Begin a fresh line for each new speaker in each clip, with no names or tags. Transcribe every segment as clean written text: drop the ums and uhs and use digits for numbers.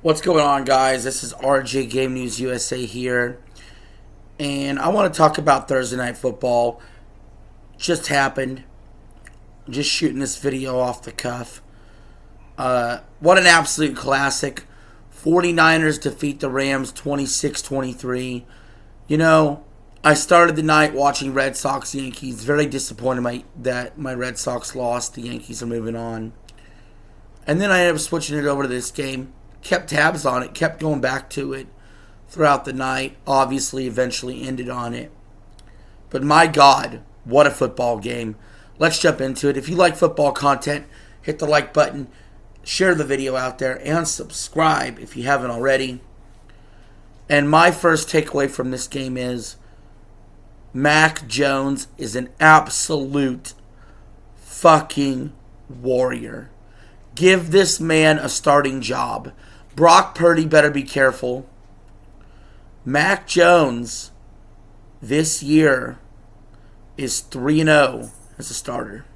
What's going on, guys? This is RJ Game News USA here, and I want to talk about Thursday Night Football. Just happened. Just shooting this video off the cuff. What an absolute classic. 49ers defeat the Rams 26-23. You know, I started the night watching Red Sox Yankees. Very disappointed that my Red Sox lost. The Yankees are moving on. And then I ended up switching it over to this game. Kept tabs on it, kept going back to it throughout the night. Obviously, eventually ended on it. But my God, what a football game. Let's jump into it. If you like football content, hit the like button, share the video out there, and subscribe if you haven't already. And my first takeaway from this game is Mac Jones is an absolute fucking warrior. Give this man a starting job. Brock Purdy better be careful. Mac Jones this year is 3-0 as a starter.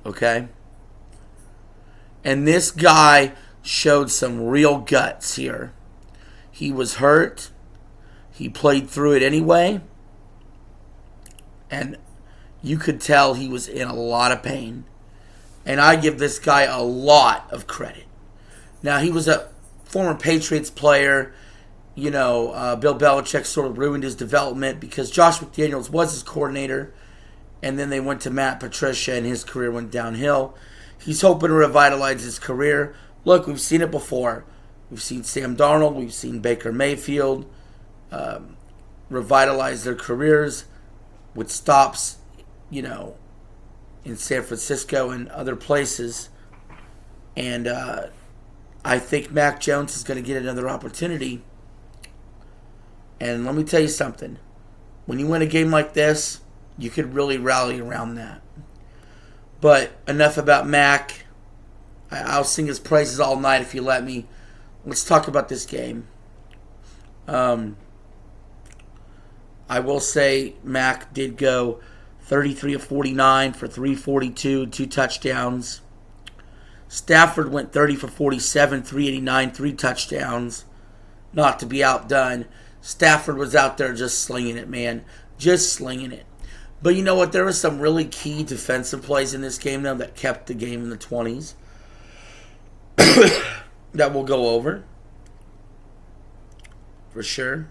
Okay? And this guy showed some real guts here. He was hurt. He played through it anyway. And you could tell he was in a lot of pain. And I give this guy a lot of credit. Now, he was a former Patriots player. You know, Bill Belichick sort of ruined his development because Josh McDaniels was his coordinator. And then they went to Matt Patricia and his career went downhill. He's hoping to revitalize his career. Look, we've seen it before. We've seen Sam Darnold. We've seen Baker Mayfield revitalize their careers with stops, you know, in San Francisco and other places. And I think Mac Jones is going to get another opportunity. And let me tell you something. When you win a game like this, you could really rally around that. But enough about Mac. I'll sing his praises all night if you let me. Let's talk about this game. I will say Mac did go 33 of 49 for 342, 2 touchdowns. Stafford went 30 for 47, 389, 3 touchdowns. Not to be outdone. Stafford was out there just slinging it, man. Just slinging it. But you know what? There were some really key defensive plays in this game, though, that kept the game in the 20s. That we'll go over. For sure.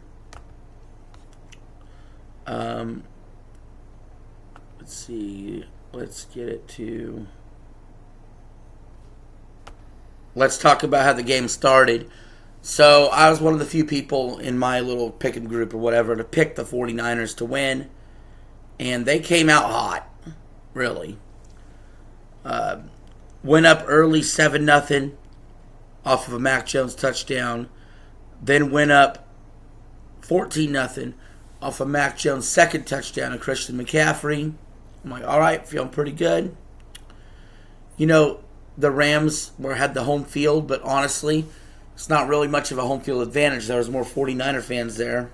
Let's see. Let's get it to... Let's talk about how the game started. So, I was one of the few people in my little pick'em group or whatever to pick the 49ers to win. And they came out hot. Really. Went up early 7-0 off of a Mac Jones touchdown. Then went up 14-0 off of Mac Jones' second touchdown of Christian McCaffrey. I'm like, all right, feeling pretty good. You know, the Rams had the home field, but honestly, it's not really much of a home field advantage. There was more 49er fans there.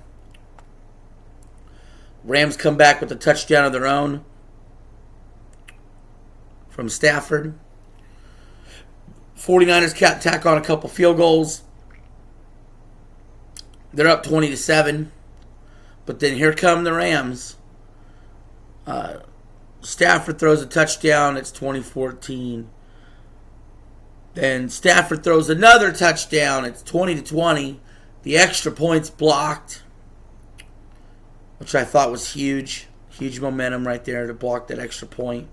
Rams come back with a touchdown of their own from Stafford. 49ers tack on a couple field goals. They're up 20-7. But then here come the Rams. Stafford throws a touchdown. It's 2014. Then Stafford throws another touchdown. It's 20-20. The extra point's blocked, which I thought was huge. Huge momentum right there to block that extra point.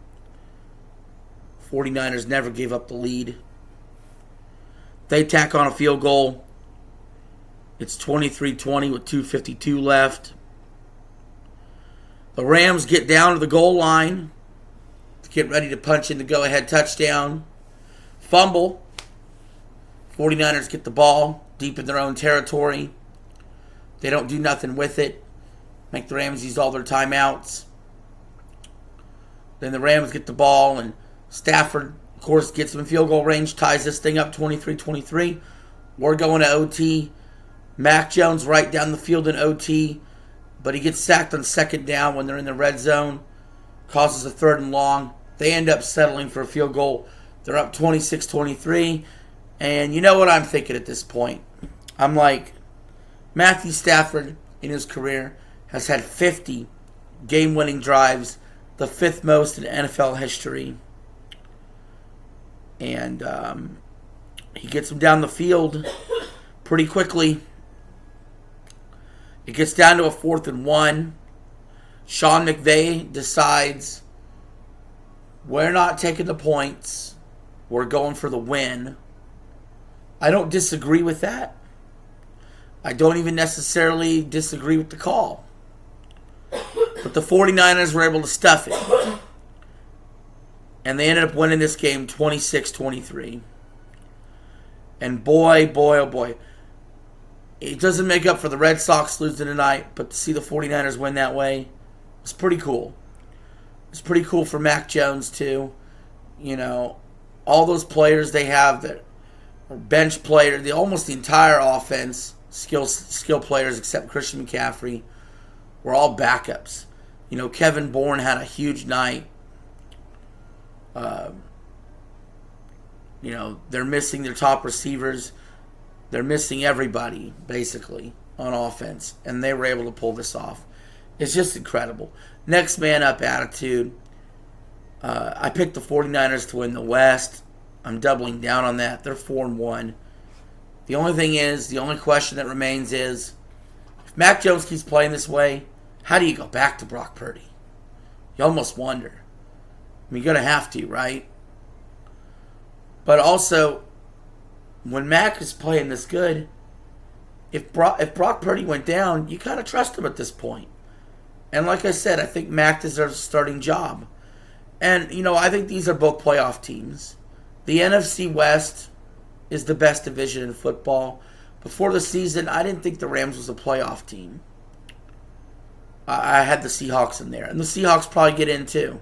49ers never gave up the lead. They tack on a field goal. It's 23-20 with 2:52 left. The Rams get down to the goal line to get ready to punch in the go-ahead touchdown. Fumble. 49ers get the ball deep in their own territory. They don't do nothing with it. Make the Rams use all their timeouts. Then the Rams get the ball, and Stafford, of course, gets them in field goal range, ties this thing up 23-23. We're going to OT. Mac Jones right down the field in OT, but he gets sacked on second down when they're in the red zone. Causes a 3rd and long. They end up settling for a field goal. They're up 26-23. And you know what I'm thinking at this point? I'm like, Matthew Stafford in his career has had 50 game-winning drives, the 5th most in NFL history. And he gets them down the field pretty quickly. It gets down to a 4th and 1. Sean McVay decides, we're not taking the points. We're going for the win. I don't disagree with that. I don't even necessarily disagree with the call. But the 49ers were able to stuff it. And they ended up winning this game 26-23. And boy, oh boy. It doesn't make up for the Red Sox losing tonight, but to see the 49ers win that way was pretty cool. It's pretty cool for Mac Jones, too. You know, all those players they have that are bench players, almost the entire offense, skill players except Christian McCaffrey, were all backups. You know, Kevin Bourne had a huge night. You know, they're missing their top receivers. They're missing everybody, basically, on offense. And they were able to pull this off. It's just incredible. Next man up attitude. I picked the 49ers to win the West. I'm doubling down on that. They're 4-1. The only question that remains is, if Mac Jones keeps playing this way, how do you go back to Brock Purdy? You almost wonder. I mean, you're going to have to, right? But also, when Mac is playing this good, if Brock Purdy went down, you kind of trust him at this point. And like I said, I think Mac deserves a starting job. And, you know, I think these are both playoff teams. The NFC West is the best division in football. Before the season, I didn't think the Rams was a playoff team. I had the Seahawks in there. And the Seahawks probably get in too.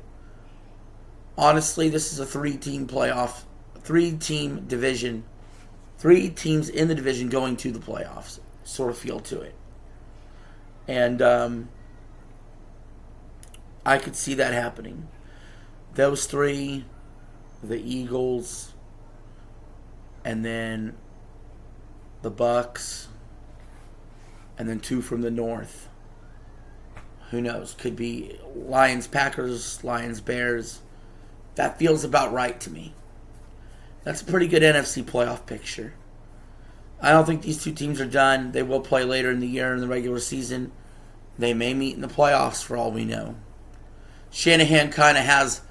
Honestly, this is a 3-team playoff, 3-team division. 3 teams in the division going to the playoffs. Sort of feel to it. And I could see that happening. Those 3, the Eagles, and then the Bucks, and then 2 from the North. Who knows? Could be Lions, Packers, Lions, Bears. That feels about right to me. That's a pretty good NFC playoff picture. I don't think these 2 teams are done. They will play later in the year in the regular season. They may meet in the playoffs for all we know. Shanahan kind of has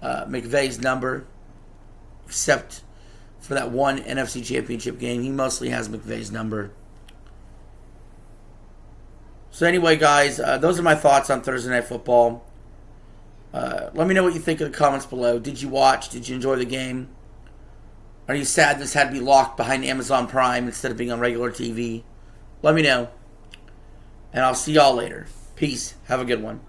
McVay's number, except for that one NFC Championship game. He mostly has McVay's number. So anyway, guys, those are my thoughts on Thursday Night Football. Let me know what you think in the comments below. Did you watch? Did you enjoy the game? Are you sad this had to be locked behind Amazon Prime instead of being on regular TV? Let me know. And I'll see y'all later. Peace. Have a good one.